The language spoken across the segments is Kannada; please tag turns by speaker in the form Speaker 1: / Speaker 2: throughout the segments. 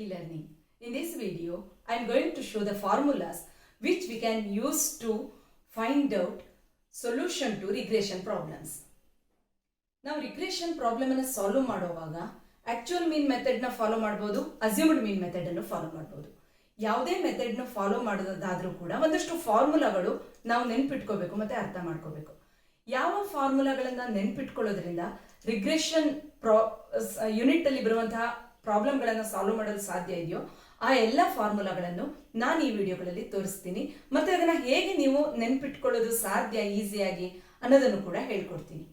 Speaker 1: e-learning. In this video, I am going to show the formulas which we can use to find out solution to regression problems. ನಾವು ರಿಗ್ರೆಷನ್ ಪ್ರಾಬ್ಲಮ್ ಅನ್ನು ಸಾಲ್ವ್ ಮಾಡುವಾಗ ಆಕ್ಚುಯಲ್ ಮೀನ್ ಮೆಥಡ್ ನ ಫಾಲೋ ಮಾಡಬಹುದು, ಅಸ್ಯೂಮ್ಡ್ ಮೀನ್ ಮೆಥಡ್ ಅನ್ನು ಫಾಲೋ ಮಾಡಬಹುದು. ಯಾವುದೇ ಮೆಥಡ್ ನ ಫಾಲೋ ಮಾಡೋದಾದ್ರೂ ಕೂಡ ಒಂದಷ್ಟು ಫಾರ್ಮುಲಾಗಳು ನಾವು ನೆನ್ಪಿಟ್ಕೋಬೇಕು ಮತ್ತೆ ಅರ್ಥ ಮಾಡ್ಕೋಬೇಕು. ಯಾವ ಫಾರ್ಮುಲಾಗಳನ್ನ ನೆನ್ಪಿಟ್ಕೊಳ್ಳೋದ್ರಿಂದ ರಿಗ್ರೆಷನ್ ಯೂನಿಟ್ ಅಲ್ಲಿ ಬರುವಂತಹ ಪ್ರಾಬ್ಲಮ್ಗಳನ್ನು ಸಾಲ್ವ್ ಮಾಡಲು ಸಾಧ್ಯ ಇದೆಯೋ ಆ ಎಲ್ಲ ಫಾರ್ಮುಲಾಗಳನ್ನು ನಾನು ಈ ವಿಡಿಯೋಗಳಲ್ಲಿ ತೋರಿಸ್ತೀನಿ. ಮತ್ತೆ ಅದನ್ನ ಹೇಗೆ ನೀವು ನೆನ್ಪಿಟ್ಕೊಳ್ಳೋದು ಸಾಧ್ಯ ಈಸಿಯಾಗಿ ಅನ್ನೋದನ್ನು ಕೂಡ ಹೇಳ್ಕೊಡ್ತೀನಿ.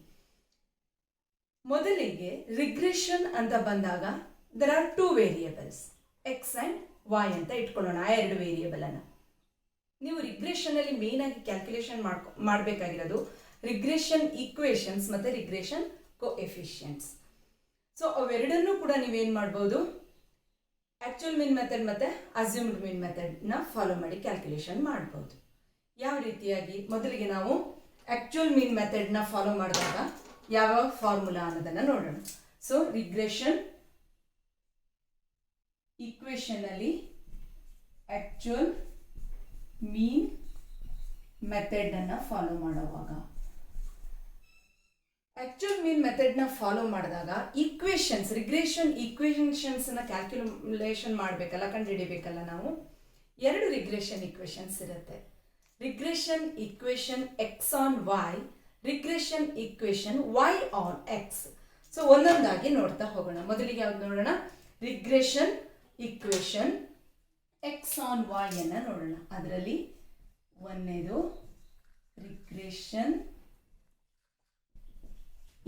Speaker 1: ಮೊದಲಿಗೆ ರಿಗ್ರೆಷನ್ ಅಂತ ಬಂದಾಗ there are 2 variables, x and y ಅಂತ ಇಟ್ಕೊಳ್ಳೋಣ. ಆ 2 ವೇರಿಯೇಬಲ್ ಅನ್ನ ನೀವು ರಿಗ್ರೆಷನ್ ಅಲ್ಲಿ ಮೇನ್ ಆಗಿ ಕ್ಯಾಲ್ಕುಲೇಷನ್ ಮಾಡಬೇಕಾಗಿರೋದು ರಿಗ್ರೆಷನ್ ಈಕ್ವೇಶನ್ಸ್ ಮತ್ತೆ ರಿಗ್ರೆಷನ್ ಕೋಎಫಿಷಿಯಂಟ್ಸ್. ಸೊ ಅವೆರಡನ್ನೂ ಕೂಡ ನೀವೇನ್ ಮಾಡ್ಬೋದು, ಆಕ್ಚುಯಲ್ ಮೀನ್ ಮೆಥಡ್ ಮತ್ತೆ ಅಸ್ಯೂಮ್ಡ್ ಮೀನ್ ಮೆಥಡ್ ನ ಫಾಲೋ ಮಾಡಿ ಕ್ಯಾಲ್ಕುಲೇಷನ್ ಮಾಡ್ಬೋದು. ಯಾವ ರೀತಿಯಾಗಿ, ಮೊದಲಿಗೆ ನಾವು ಆಕ್ಚುಯಲ್ ಮೀನ್ ಮೆಥಡ್ ನ ಫಾಲೋ ಮಾಡಿದಾಗ ಯಾವ ಫಾರ್ಮುಲಾ ಅನ್ನೋದನ್ನ ನೋಡೋಣ. ಸೊ ರಿಗ್ರೆಷನ್ ಈಕ್ವೇಶನ್ ಅಲ್ಲಿ ಆಕ್ಚುಯಲ್ ಮೀನ್ ಮೆಥಡ್ ಅನ್ನ ಫಾಲೋ ಮಾಡುವಾಗ ಆಕ್ಚುಯಲ್ ಮೀನ್ ಮೆಥಡ್ ನ ಫಾಲೋ ಮಾಡಿದಾಗ ಈಕ್ವೇಶನ್ಸ್, ರಿಗ್ರೆಷನ್ ಈಕ್ವೇಶನ್ಸ್ ನ ಕ್ಯಾಲ್ಕುಲೇಷನ್ ಮಾಡಬೇಕಲ್ಲ, ಕಂಡುಹಿಡಿಬೇಕಲ್ಲ. ನಾವು 2 ರಿಗ್ರೆಷನ್ ಈಕ್ವೇಶನ್ಸ್ ಇರುತ್ತೆ. Regression equation X on y, regression equation y on x. So ಒಂದೊಂದಾಗಿ ನೋಡ್ತಾ ಹೋಗೋಣ. ಮೊದಲಿಗೆ ಯಾವ್ದು ನೋಡೋಣ, regression equation X on y ಅನ್ನ ನೋಡೋಣ. ಅದರಲ್ಲಿ ಒಂದನೇದು regression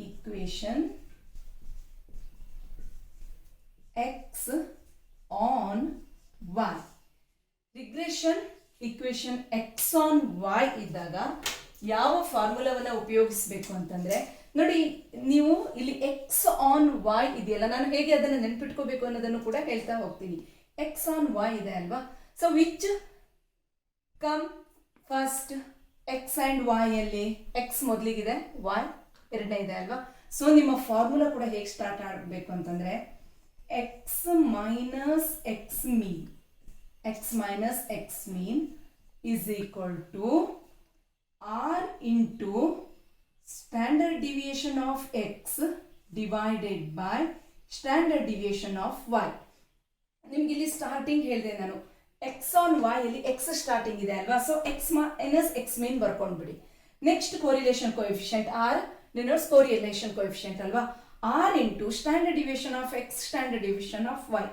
Speaker 1: equation X on y. Regression equation X on y ಇದ್ದಾಗ ಯಾವ ಫಾರ್ಮುಲಾವನ್ನ ಉಪಯೋಗಿಸಬೇಕು ಅಂತಂದ್ರೆ, ನೋಡಿ ನೀವು ಇಲ್ಲಿ ಎಕ್ಸ್ ಆನ್ ವೈ ಇದೆಯಲ್ಲ, ನಾನು ಹೇಗೆ ಅದನ್ನು ನೆನ್ಪಿಟ್ಕೋಬೇಕು ಅನ್ನೋದನ್ನು ಕೂಡ ಹೇಳ್ತಾ ಹೋಗ್ತೀನಿ. ಎಕ್ಸ್ ಆನ್ ವೈ ಇದೆ ಅಲ್ವಾ, so which come first, x and y ಅಲ್ಲಿ ಎಕ್ಸ್ ಮೊದಲಿಗಿದೆ, ವೈ ಎರಡನೇ ಇದೆ ಅಲ್ವಾ. ಸೊ ನಿಮ್ಮ ಫಾರ್ಮುಲಾ ಕೂಡ ಹೇಗೆ ಸ್ಟಾರ್ಟ್ ಆಗಬೇಕು ಅಂತಂದ್ರೆ x minus X mean, x minus X mean is equal to r into standard deviation of x divided by standard deviation of y. ನಿಮ್ಗೆ ಇಲ್ಲಿ ಸ್ಟಾರ್ಟಿಂಗ್ ಹೇಳಿದೆ ನಾನು, ಎಕ್ಸ್ ಆನ್ ವೈ ಅಲ್ಲಿ ಎಕ್ಸ್ ಸ್ಟಾರ್ಟಿಂಗ್ ಇದೆ ಅಲ್ವಾ, so X minus X mean ಬರ್ಕೊಂಡ್ಬಿಡಿ. Next correlation coefficient R denotes correlation coefficient ಅಲ್ವಾ, R into standard division of X standard division of Y.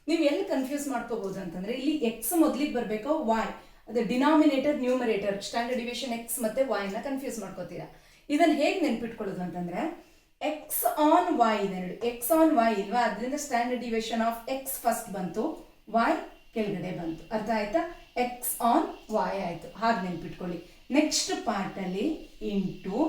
Speaker 1: ನೀವು ಎಲ್ಲಿ ಕನ್ಫ್ಯೂಸ್ ಮಾಡ್ಕೋಬಹುದು ಅಂತಂದ್ರೆ, ಇಲ್ಲಿ ಎಕ್ಸ್ ಮೊದಲಿಗೆ ಬರಬೇಕು, ವೈ ಅದು denominator numerator, standard deviation X ಮತ್ತೆ ವೈ ನ ಕನ್ಫ್ಯೂಸ್ ಮಾಡ್ಕೋತೀರಾ. ಇದನ್ನ ಹೇಗೆ ನೆನ್ಪಿಟ್ಕೊಳ್ಳೋದು ಅಂತಂದ್ರೆ, ಎಕ್ಸ್ ಆನ್ ವೈ ಇದೆ ನೋಡಿ, ಎಕ್ಸ್ ಆನ್ ವೈ ಇಲ್ವಾ, ಅದರಿಂದ standard division of X first ಬಂತು, ವೈ ಕೆಳಗಡೆ ಬಂತು. ಅರ್ಥ ಆಯ್ತಾ? ಎಕ್ಸ್ ಆನ್ ವೈ ಆಯ್ತು, ಹಾಗೆ ನೆನ್ಪಿಟ್ಕೊಳ್ಳಿ. ನೆಕ್ಸ್ಟ್ ಪಾರ್ಟ್ ಅಲ್ಲಿ ಇಂಟು,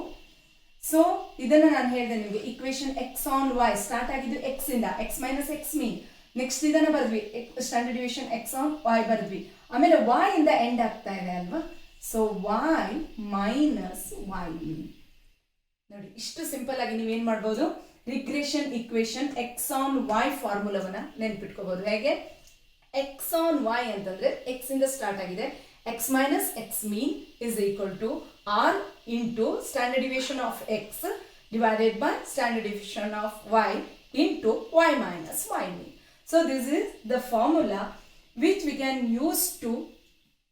Speaker 1: ಸೊ ಇದನ್ನ ನಾನು ಹೇಳಿದೆ ನಿಮಗೆ, equation X on Y start ಆಗಿದ್ದು ಎಕ್ಸ್ ಇಂದ, X minus X mean. Next ಇದನ್ನ ಬರೆದ್ವಿ, standard deviation X on Y ಬರೆದ್ವಿ, ಆಮೇಲೆ ವೈ ಇಂದ ಎಂಡ್ ಆಗ್ತಾ ಇದೆ ಅಲ್ವಾ, so Y minus Y mean. ನೋಡಿ ಇಷ್ಟು ಸಿಂಪಲ್ ಆಗಿ ನೀವೇನ್ ಮಾಡ್ಬೋದು, regression equation X on Y ಫಾರ್ಮುಲಾವನ್ನ ನೆನ್ಪಿಟ್ಕೋಬಹುದು. ಹೇಗೆ, ಎಕ್ಸ್ ಆನ್ ವೈ ಅಂತಂದ್ರೆ ಎಕ್ಸ್ ಇಂದ ಸ್ಟಾರ್ಟ್ ಆಗಿದೆ, X minus X mean is equal to r into standard division of x divided by standard division of y into y minus Y mean. So this is the formula which we can use to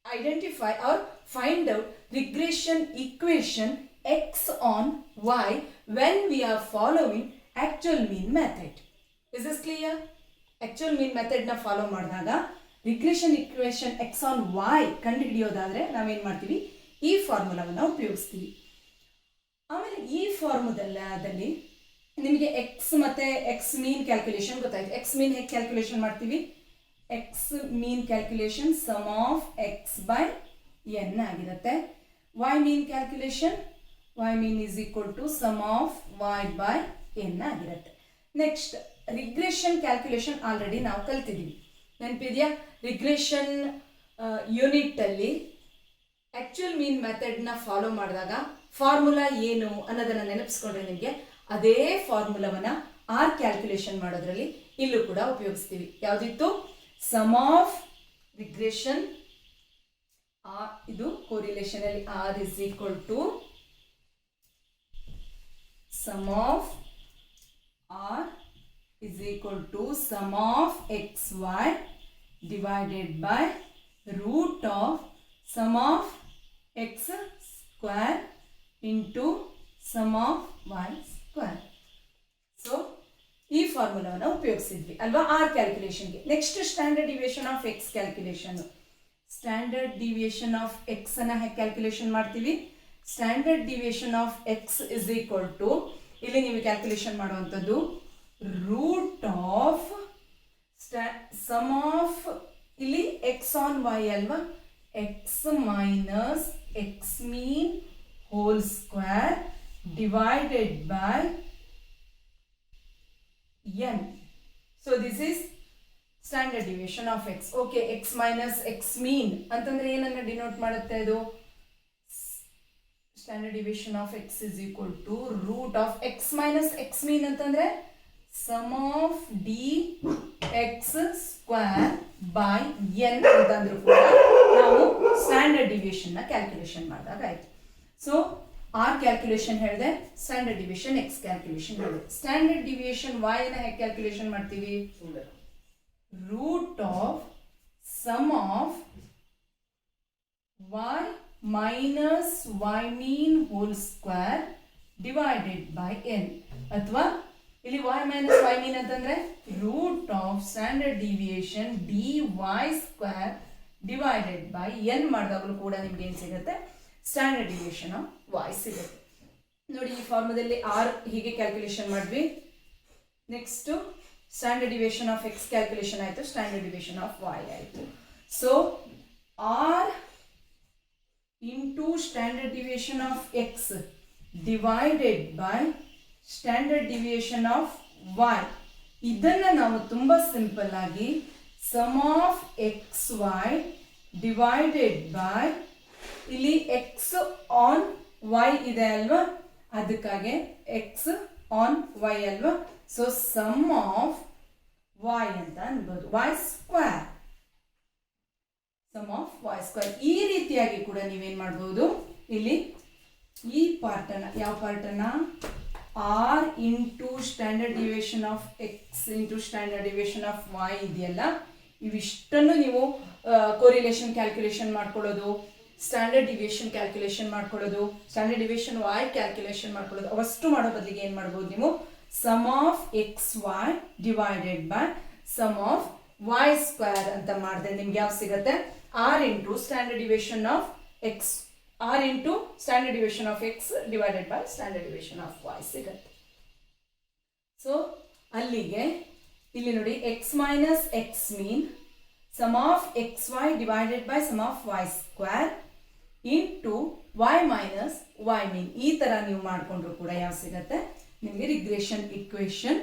Speaker 1: identify or find out regression equation x on y when we are following actual mean method. Is this clear? Actual mean method na follow ಮಾಡಿದಾಗ regression equation x on y ಕಂಡು ಹಿಡಿಯೋದಾದ್ರೆ ನಾವೇನ್ ಮಾಡ್ತೀವಿ, ಈ ಫಾರ್ಮುಲಾವನ್ನ ಉಪಯೋಗಿಸ್ತೀವಿ. ಆಮೇಲೆ ಈ ಫಾರ್ಮುಲಾದಲ್ಲಿ ನಿಮಗೆ ಎಕ್ಸ್ ಮತ್ತೆ ಎಕ್ಸ್ ಮೀನ್ ಕ್ಯಾಲ್ಕುಲೇಷನ್ ಗೊತ್ತಾಯ್ತು. ಎಕ್ಸ್ ಮೀನ್ ಹೇಗೆ ಕ್ಯಾಲ್ಕುಲೇಷನ್ ಮಾಡ್ತೀವಿ, x mean calculation sum of x by n ಆಗಿರುತ್ತೆ. Y mean calculation, y mean is equal to sum of y by n ಆಗಿರುತ್ತೆ. ನೆಕ್ಸ್ಟ್ ರಿಗ್ರೆಷನ್ ಕ್ಯಾಲ್ಕುಲೇಷನ್ ಆಲ್ರೆಡಿ ನಾವು ಕಲ್ತಿದ್ದೀವಿ, ನೆನಪಿದೆಯಾ? ರಿಗ್ರೆಷನ್ ಯೂನಿಟ್ ಅಲ್ಲಿ ಆಕ್ಚುಯಲ್ ಮೀನ್ ಮೆಥಡ್ ನ ಫಾಲೋ ಮಾಡಿದಾಗ ಫಾರ್ಮುಲಾ ಏನು ಅನ್ನೋದನ್ನ ನೆನಪಿಸ್ಕೊಂಡ್ರೆ ನಿಮಗೆ ಅದೇ ಫಾರ್ಮುಲಾವನ್ನ ಆರ್ ಕ್ಯಾಲ್ಕುಲೇಷನ್ ಮಾಡೋದ್ರಲ್ಲಿ ಇಲ್ಲೂ ಕೂಡ ಉಪಯೋಗಿಸ್ತೀವಿ. ಯಾವುದಿತ್ತು, ಸಮ್ ಆಫ್ ರಿಗ್ರೆಷನ್ ಇದು ಕೋರಿಲೇಷನ್ ಅಲ್ಲಿ r is equal to sum of r is equal to sum of xy divided by root of sum of x square into sum of y square. So ಈ ಫಾರ್ಮುಲಾವನ್ನು ಉಪಯೋಗಿಸಿದ್ವಿ ಅಲ್ವಾ ಆರ್ ಕ್ಯಾಲ್ಕುಲೇಷನ್ಗೆ. Next standard deviation of x calculation. Standard deviation of x ಅನ್ನ ಹೇಗೆ ಕ್ಯಾಲ್ಕುಲೇಷನ್ ಮಾಡ್ತೀವಿ? Standard deviation of x is equal to, ಇಲ್ಲಿ ನೀವು ಕ್ಯಾಲ್ಕುಲೇಷನ್ ಮಾಡುವಂಥದ್ದು ರೂಟ್ ಆಫ್ ಸಮ್ ಆಫ್, ಇಲ್ಲಿ ಎಕ್ಸ್ ಆನ್ ವೈ ಅಲ್ವಾ, x minus X mean whole square divided by n. So this is standard deviation of x. Okay, x minus x mean ಅಂತಂದ್ರೆ ಏನನ್ನ ಡಿನೋಟ್ ಮಾಡುತ್ತೆ ಇದು? Standard deviation of x is equal to root of x minus x mean ಅಂತಂದ್ರೆ sum of dx square by n ಅಂತಂದ್ರೂ ಕೂಡ ನಾವು ಸ್ಟ್ಯಾಂಡರ್ಡ್ ಡಿವಿಯೇಷನ್ ನ ಕ್ಯಾಲ್ಕುಲೇಷನ್ ಮಾಡಿದಾಗ ಆಯ್ತು. ಸೊ ಆರ್ ಕ್ಯಾಲ್ಕುಲೇಷನ್ ಹೇಳಿದೆ, ಸ್ಟ್ಯಾಂಡರ್ಡ್ ಡಿವಿಯೇಷನ್ ಎಕ್ಸ್ ಕ್ಯಾಲ್ಕುಲೇಷನ್ ಹೇಳಿದೆ. ಸ್ಟ್ಯಾಂಡರ್ಡ್ ಡಿವಿಯೇಷನ್ ವೈ ನ ಹೇಗೆ ಕ್ಯಾಲ್ಕುಲೇಷನ್ ಮಾಡ್ತೀವಿ? Root of sum of y minus Y mean whole square divided by n, ಅಥವಾ ಇಲ್ಲಿ ವೈ ಮೈನಸ್ ವೈ ಮೀನ್ ಅಂತಂದ್ರೆ root of standard deviation d y square divided by n ಮಾಡಿದಾಗಲೂ ಕೂಡ ನಿಮ್ಗೆ ಏನ್ ಸಿಗುತ್ತೆ? ಸ್ಟ್ಯಾಂಡರ್ಡ್ ಡಿವಿಯೇಷನ್ ಆಫ್ ವೈ ಸಿಗುತ್ತೆ. ನೋಡಿ ಈ ಫಾರ್ಮದಲ್ಲಿ ಆರ್ ಹೀಗೆ ಕ್ಯಾಲ್ಕುಲೇಷನ್ ಮಾಡಿದ್ವಿ. Next standard deviation of x calculation ಆಯಿತು, ಸ್ಟ್ಯಾಂಡರ್ಡ್ ಡಿವಿಯೇಷನ್ ಆಫ್ ವೈ ಆಯಿತು. So r into standard deviation of x divided by standard deviation of y, ಇದನ್ನ ನಾವು ತುಂಬಾ ಸಿಂಪಲ್ ಆಗಿ sum of x y divided by, ಇಲ್ಲಿ ಎಕ್ಸ್ ಆನ್ ವೈ ಇದೆ ಅಲ್ವಾ, ಅದಕ್ಕಾಗಿ ಎಕ್ಸ್ ಆನ್ ವೈ ಅಲ್ವಾ, ಸೊ ಸಮ್ ಆಫ್ ವೈ ಅಂತ ಅನ್ಬೋದು, y square, sum of y square. ಈ ರೀತಿಯಾಗಿ ಕೂಡ ನೀವೇನ್ ಮಾಡ್ಬೋದು, ಇಲ್ಲಿ ಈ ಪಾರ್ಟ್ ಅನ್ನ, ಯಾವ ಪಾರ್ಟ್ ಅನ್ನ, r into standard deviation of x into standard deviation of y ಇದೆಯಲ್ಲ, ಇವಿಷ್ಟನ್ನು ನೀವು ಕೋರಿಲೇಷನ್ ಕ್ಯಾಲ್ಕುಲೇಷನ್ ಮಾಡ್ಕೊಳ್ಳೋದು, ಸ್ಟ್ಯಾಂಡರ್ಡ್ ಡಿವಿಯೇಷನ್ ಕ್ಯಾಲ್ಕುಲೇಷನ್ ಮಾಡ್ಕೊಳ್ಳೋದು, ಸ್ಟ್ಯಾಂಡರ್ಡ್ ಡಿವಿಯೇಷನ್ ವೈ ಕ್ಯಾಲ್ಕುಲೇಷನ್ ಮಾಡ್ಕೊಳ್ಳೋದು, ಅವಷ್ಟು ಮಾಡೋ ಬದಲಿಗೆ ಏನು ಮಾಡ್ಬೋದು ನೀವು, sum of x y divided by sum of y square ಅಂತ ಮಾಡಿದ್ರೆ ನಿಮ್ಗೆ ಯಾವ ಸಿಗುತ್ತೆ? R into standard deviation of x, r into standard deviation of x divided by standard deviation of y ಸಿಗುತ್ತೆ. ಸೊ ಅಲ್ಲಿಗೆ ಇಲ್ಲಿ ನೋಡಿ x minus X mean sum of x y divided by sum of y square into y minus Y mean, ಈ ತರ ನೀವು ಮಾಡಿಕೊಂಡ್ರು ಕೂಡ ಯಾವ ಸಿಗತ್ತೆ ನಿಮಗೆ? Regression equation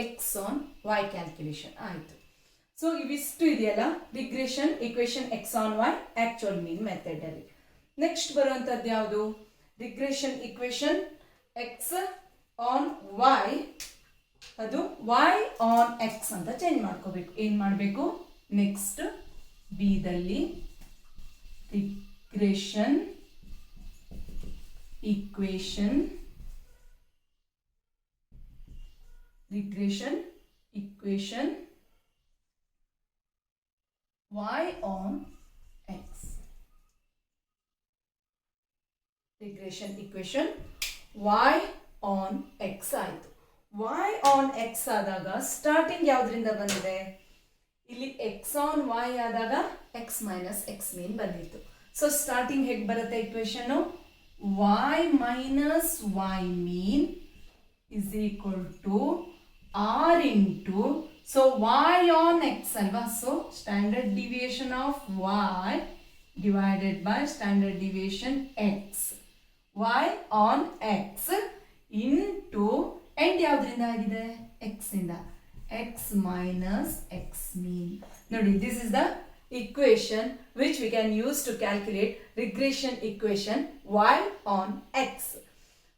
Speaker 1: X on y calculation ಆಯಿತು. ಸೊ ಇವಿಷ್ಟು ಇದೆಯಲ್ಲ regression equation X on y actual mean method ಅಲ್ಲಿ. ನೆಕ್ಸ್ಟ್ ಬರುವಂತದ್ದು ಯಾವುದು? Regression equation X on y, ಅದು ವೈ ಆನ್ ಎಕ್ಸ್ ಅಂತ ಚೇಂಜ್ ಮಾಡ್ಕೋಬೇಕು. ಏನ್ ಮಾಡಬೇಕು? ನೆಕ್ಸ್ಟ್ ಬಿದಲ್ಲಿ regression equation y on x, regression equation y on x ಆಯಿತು. y on x ಆದಾಗ ಸ್ಟಾರ್ಟಿಂಗ್ ಯಾವ್ದ್ರಿಂದ ಬಂದಿದೆ? ಇಲ್ಲಿ x on y ಆದಾಗ x ಮೈನಸ್ ಎಕ್ಸ್ ಮೀನ್ ಬಂದಿತ್ತು. ಸೊ ಸ್ಟಾರ್ಟಿಂಗ್ ಹೇಗೆ ಬರುತ್ತೆ equation? y minus y mean is equal to r into, so y on x alva, so standard deviation of y divided by standard deviation x, y on x into and ಯಾವ್ದ್ರಿಂದ ಆಗಿದೆ? x ಇಂದ, x minus x mean. ನೋಡಿ, this is the equation which we can use to calculate regression equation y on x.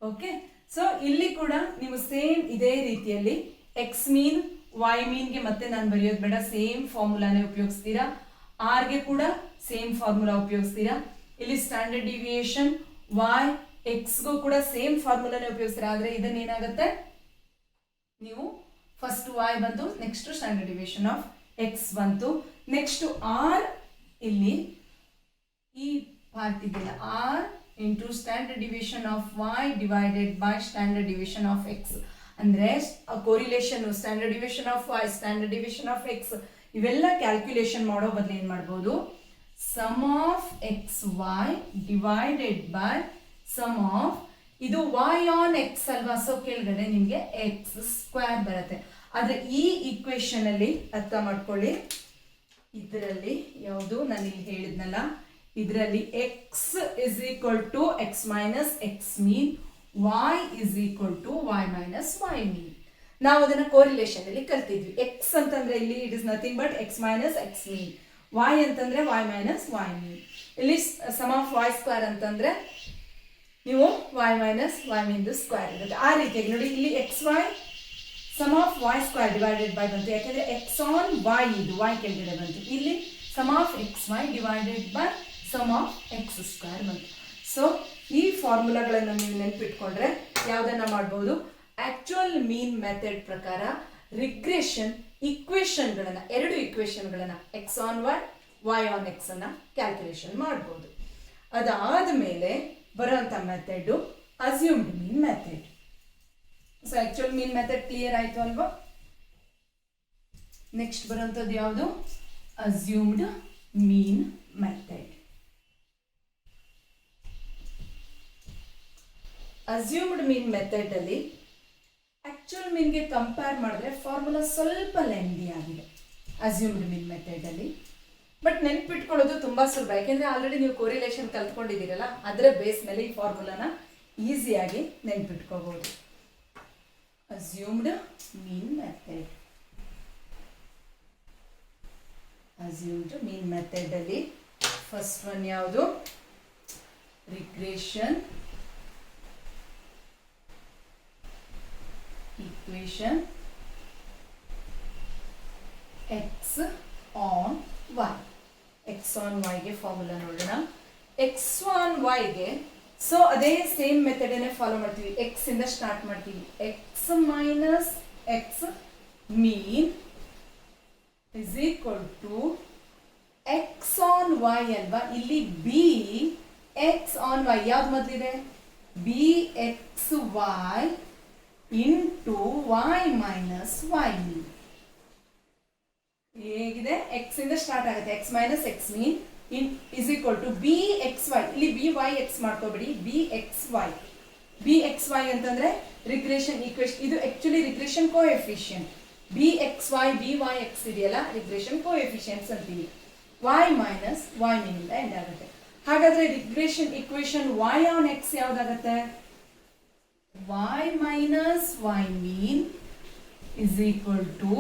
Speaker 1: Okay, so ಇಲ್ಲಿ ಕೂಡ ನೀವು ಸೇಮ್ ಇದೇ ರೀತಿಯಲ್ಲಿ x mean ವೈ ಮೀನ್ಗೆ ಮತ್ತೆ ನಾನು ಬರೆಯೋದು ಬೇಡ, ಸೇಮ್ ಫಾರ್ಮುಲಾನೇ ಉಪಯೋಗಿಸ್ತೀರಾ. ಆರ್ಗೆ ಕೂಡ ಸೇಮ್ ಫಾರ್ಮುಲಾ ಉಪಯೋಗಿಸ್ತೀರಾ. ಇಲ್ಲಿ ಸ್ಟ್ಯಾಂಡರ್ಡ್ ಡಿವಿಯೇಷನ್ ವೈ ಎಕ್ಸ್ಗೂ ಕೂಡ ಸೇಮ್ ಫಾರ್ಮುಲಾನೇ ಉಪಯೋಗಿಸ್ತೀರಾ. ಆದರೆ ಇದನ್ನೇನಾಗುತ್ತೆ, ನೀವು ಫಸ್ಟ್ ವೈ ಬಂತು, next standard deviation of x ಬಂತು, ನೆಕ್ಸ್ಟ್ ಆರ್, ಇಲ್ಲಿ ಈ ಪಾರ್ಟ್ ಇದೆಯಲ್ಲ r into standard division of y divided by standard division of x. ಅಂದರೆ correlation standard division of y, standard division of x ಇವೆಲ್ಲ ಕ್ಯಾಲ್ಕ್ಯುಲೇಷನ್ ಮಾಡೋ ಬದಲು ಏನು ಮಾಡ್ಬೋದು, sum of x y divided by sum of, ಇದು ವೈ ಆನ್ ಎಕ್ಸ್ ಅಲ್ವಾ, ಸೊ ಕೆಳಗಡೆ ನಿಮಗೆ ಎಕ್ಸ್ ಸ್ಕ್ವೇರ್ ಬರುತ್ತೆ. ಆದರೆ ಈ ಈಕ್ವೇಶನ್ ಅಲ್ಲಿ ಅರ್ಥ ಮಾಡ್ಕೊಳ್ಳಿ, ಇದರಲ್ಲಿ ಯಾವುದು ನಾನು ಇಲ್ಲಿ ಹೇಳಿದ್ನಲ್ಲ, ಇದರಲ್ಲಿ x is equal to x minus X mean, y is equal to y minus Y mean. ನಾವು ಅದನ್ನ ಕೋರಿಲೇಷನ್ ಅಲ್ಲಿ ಕಲ್ತಿದ್ವಿ. ಎಕ್ಸ್ ಅಂತಂದ್ರೆ ಇಲ್ಲಿ it is nothing but x minus X mean, y ಅಂತಂದ್ರೆ ವೈ ಮೈನಸ್ ವೈ ಮೀನ್. ಇಲ್ಲಿ ಸಮ್ ಆಫ್ ವೈ ಸ್ಕ್ವೇರ್ ಅಂತಂದ್ರೆ ನೀವು y minus Y mean square ಇರುತ್ತೆ. ಆ ರೀತಿಯಾಗಿ ನೋಡಿ, ಇಲ್ಲಿ x y sum of y square divided by ಬಂತು, ಯಾಕಂದ್ರೆ ಎಕ್ಸ್ ಆನ್ ವೈ ಇದು ವೈ ಕೆಳಗಡೆ ಬಂತು. ಇಲ್ಲಿ sum of x y divided by sum of x square ಬಂತು. ಸೊ ಈ ಫಾರ್ಮುಲಾಗಳನ್ನು ನೀವು ನೆನಪಿಟ್ಕೊಂಡ್ರೆ ಯಾವುದನ್ನ ಮಾಡ್ಬೋದು, ಆಕ್ಚುಯಲ್ ಮೀನ್ ಮೆಥಡ್ ಪ್ರಕಾರ ರಿಗ್ರೆಷನ್ ಇಕ್ವೇಶನ್ಗಳನ್ನ, ಎರಡು ಇಕ್ವೇಶನ್ಗಳನ್ನ x on y, y on x ಅನ್ನ ಕ್ಯಾಲ್ಕುಲೇಷನ್ ಮಾಡ್ಬೋದು. ಅದಾದ ಮೇಲೆ ಬರುವಂತ method assumed mean method. So actual mean method clear ಆಯ್ತು ಅಲ್ವಾ. ನೆಕ್ಸ್ಟ್ ಬರುವಂತದ್ದು ಯಾವುದು, assumed mean method. Assumed mean method ಅಲ್ಲಿ ಆಕ್ಚುಯಲ್ ಮೀನ್ಗೆ ಕಂಪೇರ್ ಮಾಡಿದ್ರೆ ಫಾರ್ಮುಲಾ ಸ್ವಲ್ಪ ಲೆಂದಿ ಆಗಿದೆ ಅಸ್ಯೂಮ್ಡ್ ಮೀನ್ ಮೆಥಡ್ ಅಲ್ಲಿ. ಬಟ್ ನೆನ್ಪಿಟ್ಕೊಳ್ಳೋದು ತುಂಬಾ ಸುಲಭ, ಯಾಕೆಂದ್ರೆ ಆಲ್ರೆಡಿ ನೀವು ಕೋರಿಲೇಷನ್ ಕಲ್ತ್ಕೊಂಡಿದ್ದೀರಲ್ಲ, ಅದರ ಬೇಸ್ ಮೇಲೆ ಈ ಫಾರ್ಮುಲಾನ ಈಸಿಯಾಗಿ ನೆನ್ಪಿಟ್ಕೋಬಹುದು. Assumed mean method, assumed mean method ಅಲ್ಲಿ ಫಸ್ಟ್ ಒನ್ ಯಾವುದು, regression equation x on y. x on y ಗೆ ಫಾರ್ಮುಲಾ ನೋಡೋಣ. x on y ಗೆ ಸೊ ಅದೇ ಸೇಮ್ ಮೆಥಡ್ ಅನ್ನು ಫಾಲೋ ಮಾಡ್ತೀವಿ. x ಇಂದ ಸ್ಟಾರ್ಟ್ ಮಾಡ್ತೀವಿ. x minus x mean is equal to x on y ಅಲ್ವಾ. ಇಲ್ಲಿ b x on y ಯಾವ್ದು ಮೊದಲಿದೆ, b x y into y minus Y mean. ಹೇಗಿದೆ, ಎಕ್ಸ್ ಇಂದ ಸ್ಟಾರ್ಟ್ ಆಗುತ್ತೆ. X minus X mean is equal to b x y. ಇಲ್ಲಿ ಬಿ ವೈ ಎಕ್ಸ್ ಮಾಡ್ಕೋಬೇಡಿ, b x y. B x y ಅಂತಂದ್ರೆ ರಿಗ್ರೆಷನ್ ಈಕ್ವೇಶನ್, ಇದು actually regression coefficient. B x y b y x ಇದೆಯಲ್ಲ, ರಿಗ್ರೆಷನ್ ಕೋಎಫಿಷಿಯಂಟ್ಸ್ ಅಂತೀವಿ. ವೈ ಮೈನಸ್ ವೈ ಮೀನ್ ಇಂದ ಎಂಡ್ ಆಗುತ್ತೆ. ಹಾಗಾದ್ರೆ regression equation y on x ಯಾವ್ದಾಗತ್ತೆ, y minus y mean is equal to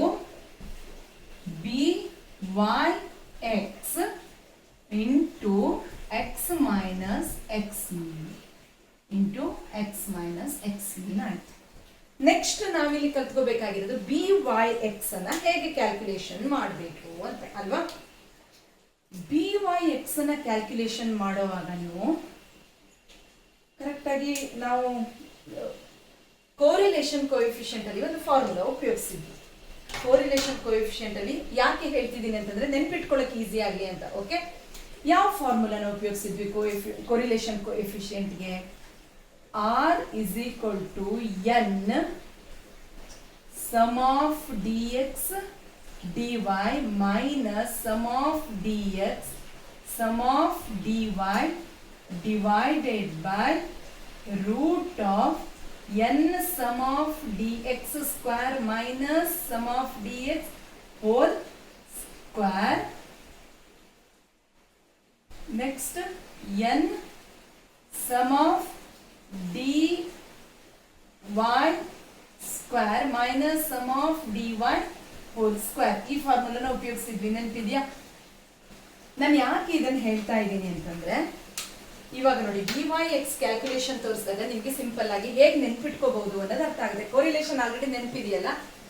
Speaker 1: by x into x minus x mean into x minus x mean ಆಯ್ತು. ನೆಕ್ಸ್ಟ್ ನಾವಿಲ್ಲಿ ಕಲ್ತ್ಕೋಬೇಕಾಗಿರೋದು by x ಅನ್ನ ಹೇಗೆ ಕ್ಯಾಲ್ಕುಲೇಷನ್ ಮಾಡಬೇಕು ಅಂತ ಅಲ್ವಾ. by x ಅನ್ನ ಕ್ಯಾಲ್ಕುಲೇಷನ್ ಮಾಡುವಾಗ ನೀವು ಕರೆಕ್ಟ್ ಆಗಿ ನಾವು ಕೋರಿಲೇಷನ್ ಕೋಎಫಿಷಿಯಂಟ್ ಅಲ್ಲಿ ಒಂದು ಫಾರ್ಮುಲಾ ಉಪಯೋಗಿಸಿದ್ವಿ. ಕೋರಿಲೇಷನ್ ಕೋಎಫಿಷಿಯಂಟ್ ಅಲ್ಲಿ ಯಾಕೆ ಹೇಳ್ತಿದ್ದೀನಿ ಅಂತಂದ್ರೆ ನೆನ್ಪಿಟ್ಕೊಳ್ಳೋಕೆ ಈಸಿ ಆಗಲಿ ಅಂತ. ಓಕೆ, ಯಾವ ಫಾರ್ಮುಲಾನ ಉಪಯೋಗಿಸಿದ್ವಿ ಕೋರಿಲೇಷನ್ ಕೋಎಫಿಷಿಯಂಟ್ಗೆ, r is equal to n sum of d x d y minus sum of d x sum of d y divided by root of n sum of dx square minus sum of dx whole square. Next n sum of dy square minus sum of dy whole square. ಈ ಫಾರ್ಮುಲಾನ ಉಪಯೋಗಿಸಿದ್ವಿ, ನೆನಪಿದೆಯಾ. ನಾನು ಯಾಕೆ ಇದನ್ನು ಹೇಳ್ತಾ ಇದ್ದೀನಿ ಅಂತಂದ್ರೆ, ಇವಾಗ ನೋಡಿ ಡಿ ವೈ ಎಕ್ಸ್ ಕ್ಯಾಲ್ಕುಲೇಷನ್ ತೋರಿಸಿದಾಗ ನಿಮಗೆ ಸಿಂಪಲ್ ಆಗಿ ಹೇಗೆ ನೆನ್ಪಿಟ್ಕೋಬಹುದು ಅನ್ನೋದು ಅರ್ಥ ಆಗುತ್ತೆ. ಕೋರಿಲೇಷನ್ ಆಲ್ರೆಡಿ ನೆನಪಿದೆಯಲ್ಲ,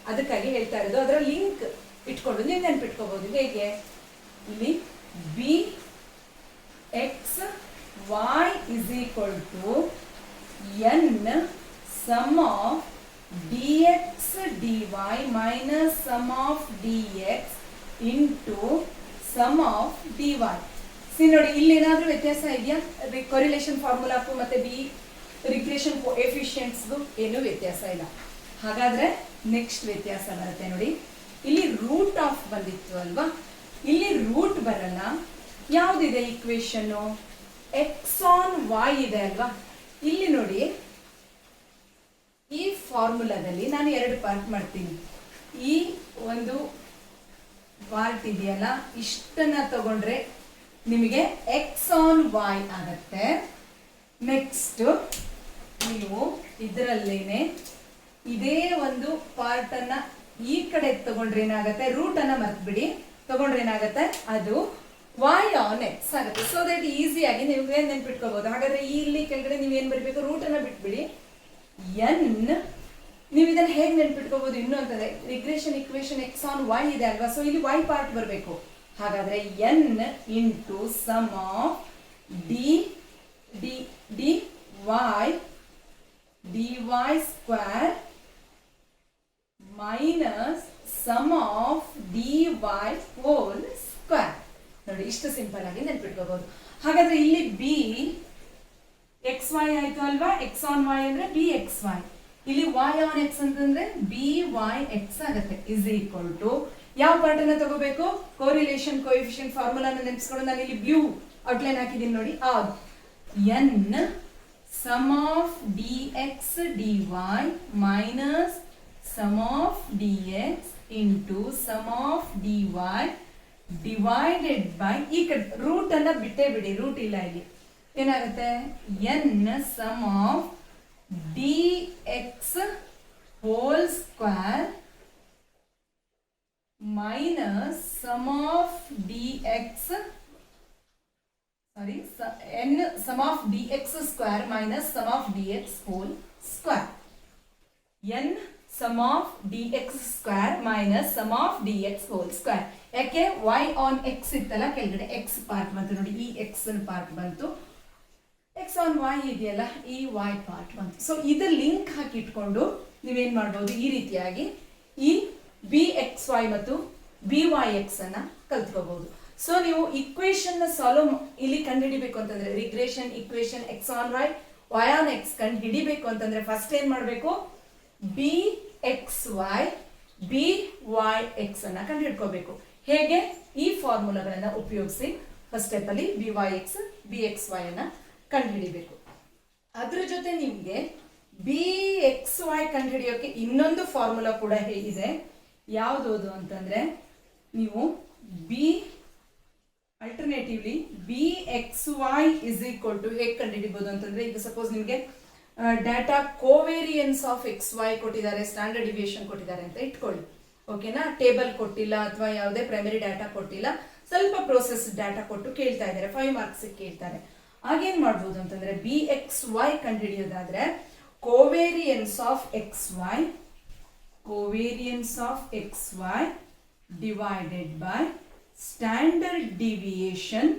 Speaker 1: ಅದಕ್ಕಾಗಿ ಹೇಳ್ತಾ ಇರೋದು. ಅದರ ಲಿಂಕ್ ಇಟ್ಕೊಂಡು ನೀವು ನೆನ್ಪಿಟ್ಕೋಬಹುದು. ಹೇಗೆ? ಇಲ್ಲಿ b x y is equal to n sum of dx dy minus sum of dx into sum of dy. C ನೋಡಿ, ಇಲ್ಲಿ ಏನಾದ್ರೂ ವ್ಯತ್ಯಾಸ ಇದೆಯಾ? ಕೊರಿಲೇಷನ್ ಫಾರ್ಮುಲಾಕ್ಕೂ ಮತ್ತೆ ರಿಗ್ರೆಷನ್ ಕೋಎಫಿಷಿಯಂಟ್ಸ್ಗೂ ಏನೂ ವ್ಯತ್ಯಾಸ ಇಲ್ಲ. ಹಾಗಾದ್ರೆ ನೆಕ್ಸ್ಟ್ ವ್ಯತ್ಯಾಸ ಬರುತ್ತೆ ನೋಡಿ. ಇಲ್ಲಿ ರೂಟ್ ಆಫ್ ಬಂದಿತ್ತು ಅಲ್ವಾ, ಇಲ್ಲಿ ರೂಟ್ ಬರಲ್ಲ. ಯಾವ್ದಿದೆ ಈಕ್ವೇಶನ್? ಎಕ್ಸ್ ಆನ್ ವೈ ಇದೆ ಅಲ್ವಾ. ಇಲ್ಲಿ ನೋಡಿ, ಈ ಫಾರ್ಮುಲಾದಲ್ಲಿ ನಾನು 2 ಪಾರ್ಟ್ ಮಾಡ್ತೀನಿ. ಈ ಒಂದು ಪಾರ್ಟ್ ಇದೆಯಲ್ಲ, ಇಷ್ಟನ್ನ ತಗೊಂಡ್ರೆ ನಿಮಗೆ ಎಕ್ಸ್ ಆನ್ ವೈ ಆಗತ್ತೆ. ನೆಕ್ಸ್ಟ್ ನೀವು ಇದರಲ್ಲೇನೆ ಇದೇ ಒಂದು ಪಾರ್ಟ್ ಅನ್ನ ಈ ಕಡೆ ತಗೊಂಡ್ರೆ ಏನಾಗತ್ತೆ, ರೂಟ್ ಅನ್ನ ಮರ್ತ್ಬಿಡಿ, ತಗೊಂಡ್ರೆ ಏನಾಗತ್ತೆ, ಅದು y ಆನ್ ಎಕ್ಸ್ ಆಗುತ್ತೆ. ಸೊ ದಟ್ ಈಸಿಯಾಗಿ ನೀವು ನೆನ್ಪಿಟ್ಕೋಬಹುದು. ಹಾಗಾದ್ರೆ ಇಲ್ಲಿ ಕೆಳಗಡೆ ನೀವು ಏನ್ ಬರಬೇಕು, ರೂಟ್ ಅನ್ನ ಬಿಟ್ಬಿಡಿ. ಎನ್, ನೀವು ಇದನ್ನ ಹೇಗೆ ನೆನ್ಪಿಟ್ಕೋಬಹುದು ಇನ್ನು ಅಂತಂದ್ರೆ, regression equation X on y ಇದೆ ಅಲ್ವಾ, ಸೊ ಇಲ್ಲಿ ವೈ ಪಾರ್ಟ್ ಬರಬೇಕು. ಹಾಗಾದ್ರೆ n into sum of d d d y d y square minus sum of d y whole square. ನೋಡಿ, ಇಷ್ಟು ಸಿಂಪಲ್ ಆಗಿ ನೆನ್ಪಿಟ್ಕೋಬಹುದು. ಹಾಗಾದ್ರೆ ಇಲ್ಲಿ ಬಿ ಎಕ್ಸ್ ವೈ ಆಯ್ತು ಅಲ್ವಾ, ಎಕ್ಸ್ ಆನ್ ವೈ ಅಂದ್ರೆ ಬಿ ಎಕ್ಸ್ ವೈ. ಇಲ್ಲಿ ವೈ ಆನ್ ಎಕ್ಸ್ ಅಂತಂದ್ರೆ ಬಿ ವೈ ಎಕ್ಸ್ ಆಗುತ್ತೆ. ಇಸ್ ಈಕ್ವಲ್ ಟು ಯಾವ ಪಾರ್ಟ್ ಅನ್ನ ತಗೋಬೇಕು, ಕೋರಿಲೇಷನ್ ಕೋಎಫಿಷಿಯಂಟ್ ಫಾರ್ಮುಲಾನ ನೆನೆಸ್ಕೊಂಡು ನಾನು ಇಲ್ಲಿ ಬ್ಲೂ ಔಟ್ಲೈನ್ ಹಾಕಿದ್ದೀನಿ ನೋಡಿ. N sum of d x d y minus sum of d x into sum of d y divided by, ಈ ಕಡೆ ರೂಟ್ ಅನ್ನ ಬಿಟ್ಟೇ ಬಿಡಿ, ರೂಟ್ ಇಲ್ಲ ಇಲ್ಲಿ. ಏನಾಗುತ್ತೆ, n sum of d x whole square minus sum of d x, sorry, n sum of d x square minus sum of d x whole square. N sum of d x square minus sum of d x whole square. ಯಾಕೆ, ವೈ ಆನ್ ಎಕ್ಸ್ ಇತ್ತಲ್ಲ, ಕೆಳಗಡೆ ಎಕ್ಸ್ ಪಾರ್ಟ್ ಬಂತು ನೋಡಿ, ಈ ಎಕ್ಸ್ ಪಾರ್ಟ್ ಬಂತು. ಎಕ್ಸ್ ಆನ್ ವೈ ಇದೆಯಲ್ಲ, ಈ ವೈ ಪಾರ್ಟ್ ಬಂತು. ಸೊ ಇದು ಲಿಂಕ್ ಹಾಕಿ ಇಟ್ಕೊಂಡು ನೀವೇನ್ ಮಾಡ್ಬೋದು, ಈ ರೀತಿಯಾಗಿ ಈ ಬಿ ಎಕ್ಸ್ ವೈ ಮತ್ತು ಬಿ ವೈ ಎಕ್ಸ್ ಅನ್ನ ಕಲ್ತ್ಕೋಬಹುದು. ಸೊ ನೀವು ಇಕ್ವೇಶನ್ ಸಾಲ್ವ್ ಇಲ್ಲಿ ಕಂಡು ಹಿಡಿಬೇಕು ಅಂತಂದ್ರೆ, regression equation X on y y on x ಕಂಡು ಹಿಡಿಬೇಕು ಅಂತಂದ್ರೆ ಫಸ್ಟ್ ಏನ್ ಮಾಡ್ಬೇಕು, b x y b y x ಅನ್ನ ಕಂಡು ಹಿಡ್ಕೋಬೇಕು. ಹೇಗೆ, ಈ ಫಾರ್ಮುಲಾಗಳನ್ನ ಉಪಯೋಗಿಸಿ ಫಸ್ಟ್ ಸ್ಟೆಪ್ ಅಲ್ಲಿ b y x b x y ಅನ್ನ ಕಂಡು ಹಿಡಿಬೇಕು. ಅದ್ರ ಜೊತೆ ನಿಮ್ಗೆ ಬಿ ಎಕ್ಸ್ ವೈ ಕಂಡು ಹಿಡಿಯೋಕೆ ಇನ್ನೊಂದು ಫಾರ್ಮುಲಾ ಕೂಡ ಹೇಗಿದೆ. ಯಾವ್ದು ಅಂತಂದ್ರೆ, ನೀವು b alternatively b x y is equal to ಹೇಗೆ ಕಂಡು ಹಿಡಿಬಹುದು ಅಂತಂದ್ರೆ, ಈಗ ಸಪೋಸ್ ನಿಮ್ಗೆ data covariance of x y ಕೊಟ್ಟಿದ್ದಾರೆ, ಸ್ಟ್ಯಾಂಡರ್ಡ್ ಡಿವಿಯೇಷನ್ ಕೊಟ್ಟಿದ್ದಾರೆ ಅಂತ ಇಟ್ಕೊಳ್ಳಿ. ಓಕೆನಾ, ಟೇಬಲ್ ಕೊಟ್ಟಿಲ್ಲ ಅಥವಾ ಯಾವುದೇ ಪ್ರೈಮರಿ ಡಾಟಾ ಕೊಟ್ಟಿಲ್ಲ, ಸ್ವಲ್ಪ ಪ್ರೋಸೆಸ್ ಡಾಟಾ ಕೊಟ್ಟು ಕೇಳ್ತಾ ಇದ್ದಾರೆ, 5 ಮಾರ್ಕ್ಸ್ ಕೇಳ್ತಾರೆ. ಆಗೇನ್ ಮಾಡ್ಬೋದು ಅಂತಂದ್ರೆ, ಬಿ ಎಕ್ಸ್ ವೈ ಕಂಡು ಹಿಡಿಯೋದಾದ್ರೆ covariance of x y, covariance of x y divided by standard deviation,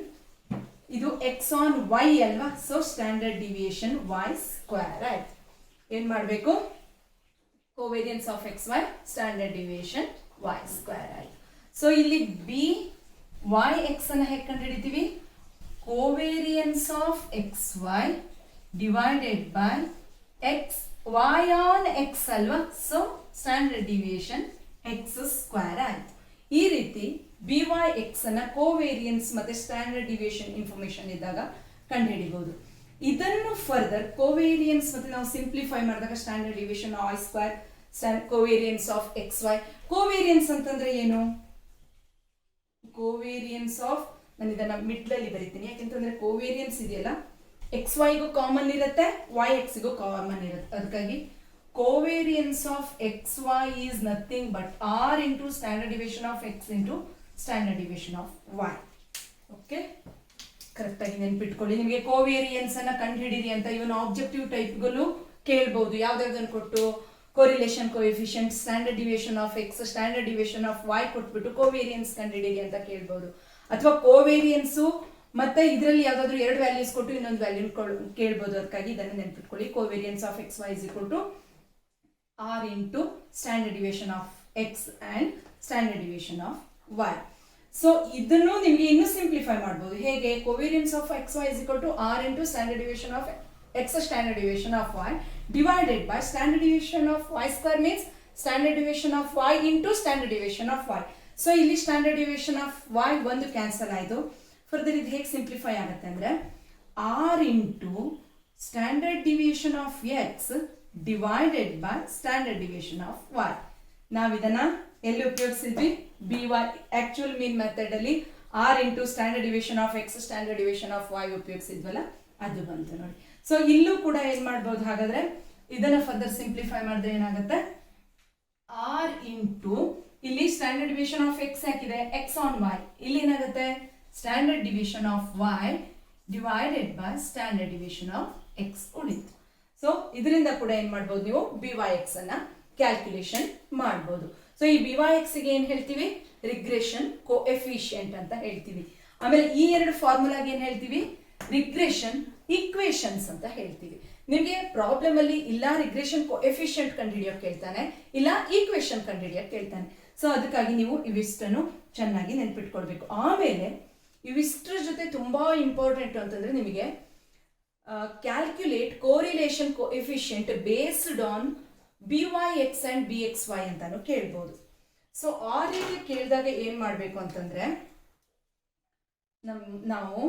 Speaker 1: ಇದು ಎಕ್ಸ್ ಆನ್ ವೈ ಅಲ್ವಾ, so standard deviation y square ಆಯ್ತು. ಏನ್ ಮಾಡ್ಬೇಕು, covariance of x y standard deviation y square ಆಯ್ತು. ಸೊ ಇಲ್ಲಿ ಬಿ ವೈ ಎಕ್ಸ್ ಅನ್ನ ಹೇಗೆ ಕಂಡು ಹಿಡಿತೀವಿ, covariance of x y divided by x y on x ಅಲ್ವಾ, so standard deviation x square ಆಯ್ತು. ಈ ರೀತಿ ಬಿ ವೈ ಎಕ್ಸ್ ಅನ್ನ ಕೋವೇರಿಯನ್ಸ್ ಮತ್ತೆ ಸ್ಟ್ಯಾಂಡರ್ಡ್ ಡಿವಿಯೇಷನ್ ಇನ್ಫಾರ್ಮೇಶನ್ ಇದ್ದಾಗ ಕಂಡು ಹಿಡಿಬಹುದು. ಇದನ್ನು ಫರ್ದರ್ ಕೋವೇರಿಯನ್ಸ್ ಮತ್ತೆ ನಾವು ಸಿಂಪ್ಲಿಫೈ ಮಾಡಿದಾಗ standard deviation y square covariance of x y. Covariance ಅಂತಂದ್ರೆ ಏನು, ಕೋವೇರಿಯನ್ಸ್ ಆಫ್, ನಾನು ಇದನ್ನ ಮಿಡ್ಲಲ್ಲಿ ಬರೀತೀನಿ ಯಾಕೆಂತಂದ್ರೆ ಕೋವೇರಿಯನ್ಸ್ ಇದೆಯಲ್ಲ ಎಕ್ಸ್ ವೈಗೂ ಕಾಮನ್ ಇರುತ್ತೆ, ವೈ ಎಕ್ಸ್ಗೂ ಕಾಮನ್ ಇರುತ್ತೆ. ಅದಕ್ಕಾಗಿ covariance of x y is nothing but r into standard deviation of x into standard deviation of y. Okay, correct ಆಗಿ ನೆನ್ಪಿಟ್ಕೊಳ್ಳಿ. ನಿಮಗೆ ಕೋವೇರಿಯನ್ಸ್ ಅನ್ನ ಕಂಡು ಹಿಡಿರಿ ಅಂತ ಇವನ್ ಆಬ್ಜೆಕ್ಟಿವ್ ಟೈಪ್ಗಳು ಕೇಳ್ಬಹುದು. ಯಾವ್ದಾವ್ದನ್ನು ಕೊಟ್ಟು correlation coefficient, standard deviation of X, standard deviation of y ಕೊಟ್ಬಿಟ್ಟು ಕೋವೇರಿಯನ್ಸ್ ಕಂಡುಹಿಡಿಯಿರಿ ಅಂತ ಕೇಳ್ಬೋದು. ಅಥವಾ ಕೋವೇರಿಯನ್ಸು ಮತ್ತೆ ಇದರಲ್ಲಿ ಯಾವ್ದಾದ್ರು ಎರಡು ವ್ಯಾಲ್ಯೂಸ್ ಕೊಟ್ಟು ಇನ್ನೊಂದು ವ್ಯಾಲ್ಯೂ ಕೇಳ್ಬೋದು. ಅದಕ್ಕಾಗಿ ಇದನ್ನು ನೆನ್ಪಿಟ್ಕೊಳ್ಳಿ. Covariance of x y is equal to r into standard deviation of x and standard deviation of y. So ಇದನ್ನು ನಿಮಗೆ ಇನ್ನೂ ಸಿಂಪ್ಲಿಫೈ ಮಾಡ್ಬೋದು. ಹೇಗೆ? Covariance of x y is equal to r into standard deviation of x standard deviation of y divided by standard deviation of y square means standard deviation of y into standard deviation of y. So ಇಲ್ಲಿ standard deviation of y ಒಂದು ಕ್ಯಾನ್ಸಲ್ ಆಯಿತು. ಫರ್ದರ್ ಇದು ಹೇಗೆ ಸಿಂಪ್ಲಿಫೈ ಆಗುತ್ತೆ ಅಂದರೆ r into standard deviation of x divided by standard deviation of y. ನಾವು ಇದನ್ನ ಎಲ್ಲಿ ಉಪಯೋಗಿಸಿದ್ವಿ? B Y actual mean method ಅಲ್ಲಿ r into standard deviation of x standard deviation of y ಉಪಯೋಗಿಸಿದ್ವಲ್ಲ, ಅದು ಬಂತು ನೋಡಿ. ಸೊ ಇಲ್ಲೂ ಕೂಡ ಏನ್ ಮಾಡ್ಬೋದು? ಹಾಗಾದ್ರೆ ಇದನ್ನ ಫರ್ದರ್ ಸಿಂಪ್ಲಿಫೈ ಮಾಡಿದ್ರೆ ಏನಾಗುತ್ತೆ? ಆರ್ ಇಂಟು ಇಲ್ಲಿ ಸ್ಟ್ಯಾಂಡರ್ಡ್ ಡಿವಿಷನ್ ಆಫ್ ಎಕ್ಸ್ ಹಾಕಿದೆ, ಎಕ್ಸ್ ಆನ್ ವೈ. ಇಲ್ಲಿ ಏನಾಗುತ್ತೆ? Standard division of y divided by standard division of x ಉಳಿತು. ಸೊ ಇದರಿಂದ ಕೂಡ ಏನ್ ಮಾಡ್ಬೋದು? ನೀವು ಬಿ ವೈ ಎಕ್ಸ್ ಅನ್ನ ಕ್ಯಾಲ್ಕುಲೇಷನ್ ಮಾಡ್ಬೋದು. ಸೊ ಈ ಬಿ ವೈ ಎಕ್ಸ್ ಗೆ ಏನ್ ಹೇಳ್ತೀವಿ? ರಿಗ್ರೆಷನ್ ಕೋಎಫಿಷಿಯಂಟ್ ಅಂತ ಹೇಳ್ತೀವಿ. ಆಮೇಲೆ ಈ ಎರಡು ಫಾರ್ಮುಲಾಗೆ ಏನ್ ಹೇಳ್ತೀವಿ? ರಿಗ್ರೆಷನ್ ಈಕ್ವೇಶನ್ಸ್ ಅಂತ ಹೇಳ್ತೀವಿ. ನಿಮಗೆ ಪ್ರಾಬ್ಲಮ್ ಅಲ್ಲಿ ಇಲ್ಲ ರಿಗ್ರೆಷನ್ ಕೋಎಫಿಷಿಯಂಟ್ ಕಂಡುಹಿಡಿಯೋಕೆ ಕೇಳ್ತಾನೆ, ಇಲ್ಲ ಈಕ್ವೇಶನ್ ಕಂಡುಹಿಡಿಯೋಕೆ ಕೇಳ್ತಾನೆ. ಸೊ ಅದಕ್ಕಾಗಿ ನೀವು ಇವಿಷ್ಟನ್ನು ಚೆನ್ನಾಗಿ ನೆನ್ಪಿಟ್ಕೊಳ್ಬೇಕು. ಆಮೇಲೆ ಇವಿಷ್ಟರ ಜೊತೆ ತುಂಬಾ ಇಂಪಾರ್ಟೆಂಟ್ ಅಂತಂದ್ರೆ ನಿಮಗೆ calculate correlation coefficient based on b y x and b x y ಅಂತಾನು ಕೇಳ್ಬೋದು. ಸೊ ಆ ರೀತಿ ಕೇಳಿದಾಗ ಏನ್ ಮಾಡ್ಬೇಕು ಅಂತಂದ್ರೆ ನಾವು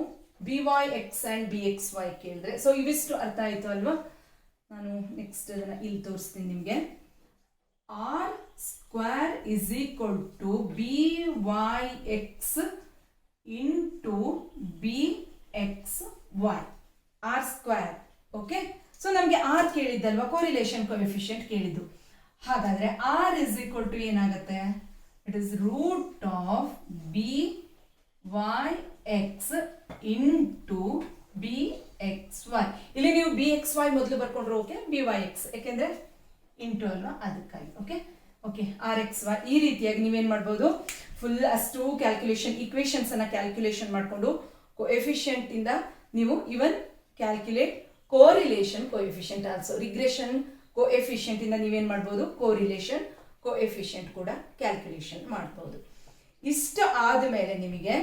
Speaker 1: b y x and b x y ಕೇಳಿದ್ರೆ, ಸೊ ಇವಿಷ್ಟು ಅರ್ಥ ಆಯ್ತು ಅಲ್ವಾ? ನಾನು ನೆಕ್ಸ್ಟ್ ಅದನ್ನ ಇಲ್ಲಿ ತೋರಿಸ್ತೀನಿ ನಿಮಗೆ. R square is equal to b y x into b x y. R square. Okay, so ನಮಗೆ ಆರ್ ಕೇಳಿದ್ದಲ್ವಾ, ಕೋರಿಲೇಷನ್ ಕೋಎಫಿಷಿಯಂಟ್ ಕೇಳಿದ್ದು. ಹಾಗಾದ್ರೆ ಆರ್ ಇಸ್ ಈಕ್ವಲ್ ಟು ಏನಾಗುತ್ತೆ? It is root of b y x into b x y. ಇಲ್ಲಿ ನೀವು ಬಿ ಎಕ್ಸ್ ವೈ ಮೊದಲು ಬರ್ಕೊಂಡ್ರೆ ಓಕೆ, ಬಿ ವೈ ಎಕ್ಸ್ ಯಾಕೆಂದ್ರೆ ಇಂಟು ಅಲ್ವಾ, ಅದಕ್ಕಾಗಿ. Okay okay, r x y. ಈ ರೀತಿಯಾಗಿ ನೀವೇನ್ ಮಾಡ್ಬೋದು? ಫುಲ್ ಅಷ್ಟು ಕ್ಯಾಲ್ಕುಲೇಷನ್ ಈಕ್ವೇಶನ್ಸ್ ಅನ್ನ ಕ್ಯಾಲ್ಕುಲೇಷನ್ ಮಾಡಿಕೊಂಡು ಕೋಎಫಿಷಿಯಂಟ್ ಇಂದ ನೀವು even calculate correlation coefficient also. Regression coefficient ಇಂದ ನೀವೇನ್ ಮಾಡ್ಬೋದು? ಕೋರಿಲೇಷನ್ ಕೋಎಫಿಷಿಯಂಟ್ ಕೂಡ ಕ್ಯಾಲ್ಕುಲೇಷನ್ ಮಾಡ್ಬೋದು. ಇಷ್ಟು ಆದ್ಮೇಲೆ ನಿಮಗೆ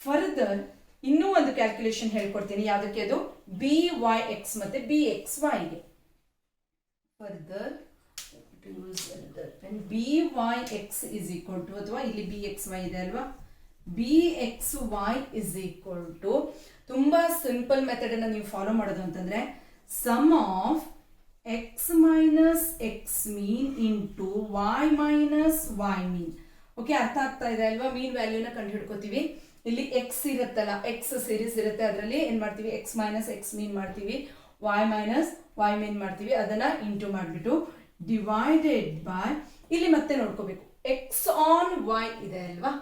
Speaker 1: ಫರ್ದರ್ ಇನ್ನೂ ಒಂದು ಕ್ಯಾಲ್ಕುಲೇಷನ್ ಹೇಳ್ಕೊಡ್ತೀನಿ. ಯಾವುದಕ್ಕೆ? ಅದು ಬಿ ವೈ ಎಕ್ಸ್ ಮತ್ತೆ ಬಿ ಎಕ್ಸ್ ವೈಗೆ. Further b y x is equal to, ಅಥವಾ ಇಲ್ಲಿ ಬಿ ಎಕ್ಸ್ ವೈ ಇದೆ ಅಲ್ವಾ, b x y is equal to, ತುಂಬಾ ಸಿಂಪಲ್ ಮೆಥಡ್ ಅನ್ನ ನೀವು ಫಾಲೋ ಮಾಡೋದು ಅಂತಂದ್ರೆ sum of x minus X mean into y minus Y mean. Okay, ಅರ್ಥ ಆಗ್ತಾ ಇದೆ ಅಲ್ವಾ? ಮೀನ್ ವ್ಯಾಲ್ಯೂನ ಕಂಡು ಹಿಡ್ಕೋತೀವಿ. ಇಲ್ಲಿ ಎಕ್ಸ್ ಇರುತ್ತಲ್ಲ, ಎಕ್ಸ್ ಸೀರೀಸ್ ಇರುತ್ತೆ, ಅದರಲ್ಲಿ ಏನ್ ಮಾಡ್ತೀವಿ? ಎಕ್ಸ್ ಮೈನಸ್ ಎಕ್ಸ್ ಮೀನ್ ಮಾಡ್ತೀವಿ, ವೈ ಮೈನಸ್ ವೈ ಮೀನ್ ಮಾಡ್ತೀವಿ, ಅದನ್ನ ಇಂಟು ಮಾಡಿಬಿಟ್ಟು ಡಿವೈಡೆಡ್ ಬೈ, ಇಲ್ಲಿ ಮತ್ತೆ ನೋಡ್ಕೋಬೇಕು ಎಕ್ಸ್ ಆನ್ ವೈ ಇದೆ ಅಲ್ವಾ.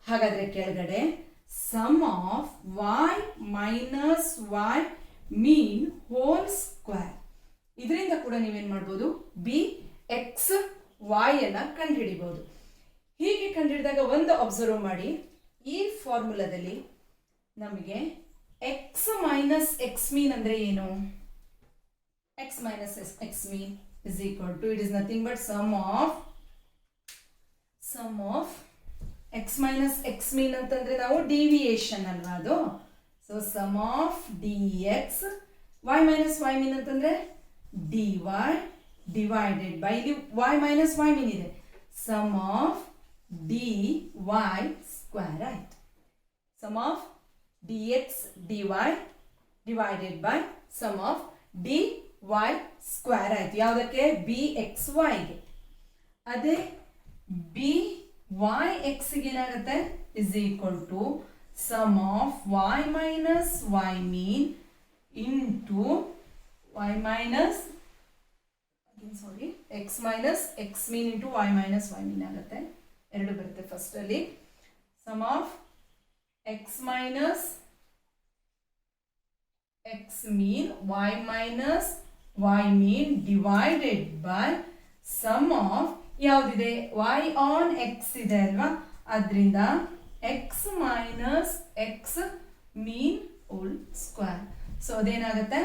Speaker 1: ಹಾಗಾದ್ರೆ ಕೆಳಗಡೆ sum of y minus Y mean whole square. ಇದರಿಂದ ಕೂಡ ನೀವೇನ್ ಮಾಡ್ಬೋದು? ಬಿ ಎಕ್ಸ್ ವೈ ಅನ್ನ ಕಂಡುಹಿಡಿಬಹುದು. ಹೀಗೆ ಕಂಡುಹಿಡಿದಾಗ ಒಂದು ಅಬ್ಸರ್ವ್ ಮಾಡಿ, ಈ ಫಾರ್ಮುಲಾದಲ್ಲಿ ನಮಗೆ ಎಕ್ಸ್ ಮೈನಸ್ ಎಕ್ಸ್ ಮೀನ್ ಅಂದ್ರೆ ಏನು? X minus X mean is equal to, it is nothing but sum of x minus X mean ಅಂತಂದ್ರೆ ನಾವು ಡಿವಿಯೇಷನ್ ಅಲ್ವಾ ಅದು. So sum of d x, y minus Y mean ಅಂತಂದ್ರೆ ಡಿ ವೈ ಡಿವೈಡೆಡ್ ಬೈ, ಇಲ್ಲಿ ವೈ ಮೈನಸ್ ವೈ ಮೀನ್ ಇದೆ, sum of d y square ಆಯ್ತು. Sum of d x d y divided by sum of d y square ಆಯ್ತು. ಯಾವುದಕ್ಕೆ? B x ವೈಗೆ. ಅದೇ ಬಿ ವೈ ಎಕ್ಸ್ ಗೆ ಏನಾಗುತ್ತೆ? Is equal to sum of y minus Y mean into y minus x minus X mean into y minus Y mean ಆಗುತ್ತೆ. ಎರಡು ಬರುತ್ತೆ. ಫಸ್ಟ್ ಅಲ್ಲಿ sum of x minus X mean y minus Y mean divided by sum of ಯಾವುದಿದೆ y ಆನ್ ಎಕ್ಸ್ ಇದೆ ಅಲ್ವಾ, ಅದರಿಂದ x minus X mean whole square. So ಅದೇನಾಗುತ್ತೆ,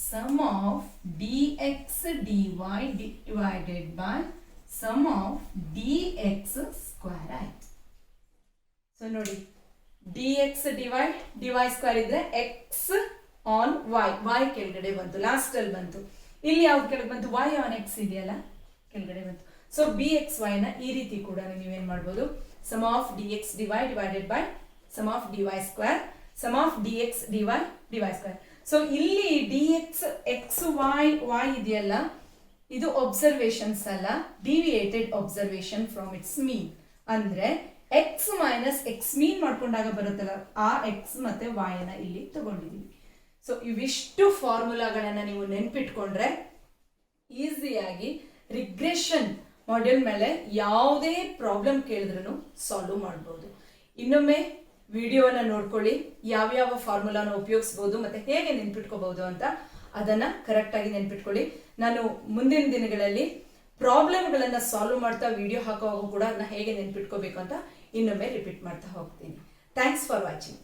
Speaker 1: sum of d x d y divided by sum of d x square ಆಯ್ತು. ಸೊ ನೋಡಿ, d x d y square ಇದ್ರೆ ಎಕ್ಸ್ ಆನ್ ವೈ ಕೆಳಗಡೆ ಬಂತು, ಲಾಸ್ಟ್ ಅಲ್ಲಿ ಬಂತು. ಇಲ್ಲಿ ಯಾವ್ದು ಕೆಳಗೆ ಬಂತು, y ಆನ್ ಎಕ್ಸ್ ಇದೆಯಲ್ಲ ಕೆಳಗಡೆ ಬಂತು. ಸೊ ಬಿ ಎಕ್ಸ್ ವೈ ನ ಈ ರೀತಿ ಕೂಡ ನೀವೇನ್ ಮಾಡ್ಬೋದು, sum of d x d y divided by sum of d y square, sum of d x d y square. So ಇಲ್ಲಿ ಡಿ ಎಕ್ಸ್ ವೈ ಇದೆಯಲ್ಲ, ಇದು ಒಬ್ಸರ್ವೇಷನ್ಸ್ ಅಲ್ಲ, deviated observation from its mean. ಅಂದ್ರೆ ಎಕ್ಸ್ ಮೈನಸ್ ಎಕ್ಸ್ ಮೀನ್ ಮಾಡ್ಕೊಂಡಾಗ ಬರುತ್ತಲ್ಲ, ಆ ಎಕ್ಸ್ ಮತ್ತೆ ವೈ ನ ಇಲ್ಲಿ ತಗೊಂಡಿದೀವಿ. ಸೊ ಇವಿಷ್ಟು ಫಾರ್ಮುಲಾಗಳನ್ನ ನೀವು ನೆನ್ಪಿಟ್ಕೊಂಡ್ರೆ ಈಸಿಯಾಗಿ ರಿಗ್ರೆಷನ್ ಮಾಡೆಲ್ ಮೇಲೆ ಯಾವುದೇ ಪ್ರಾಬ್ಲಮ್ ಕೇಳಿದ್ರು ಸಾಲ್ವ್ ಮಾಡ್ಬೋದು. ಇನ್ನೊಮ್ಮೆ ವಿಡಿಯೋನ ನೋಡ್ಕೊಳ್ಳಿ, ಯಾವ್ಯಾವ ಫಾರ್ಮುಲಾನ ಉಪಯೋಗಿಸ್ಬೋದು ಮತ್ತೆ ಹೇಗೆ ನೆನ್ಪಿಟ್ಕೋಬಹುದು ಅಂತ ಅದನ್ನ ಕರೆಕ್ಟ್ ಆಗಿ ನೆನ್ಪಿಟ್ಕೊಳ್ಳಿ. ನಾನು ಮುಂದಿನ ದಿನಗಳಲ್ಲಿ ಪ್ರಾಬ್ಲಮ್ಗಳನ್ನ ಸಾಲ್ವ್ ಮಾಡ್ತಾ ವಿಡಿಯೋ ಹಾಕುವಾಗ ಕೂಡ ಅದನ್ನ ಹೇಗೆ ನೆನ್ಪಿಟ್ಕೋಬೇಕು ಅಂತ ಇನ್ನೊಮ್ಮೆ ರಿಪೀಟ್ ಮಾಡ್ತಾ ಹೋಗ್ತೀನಿ. Thanks for watching.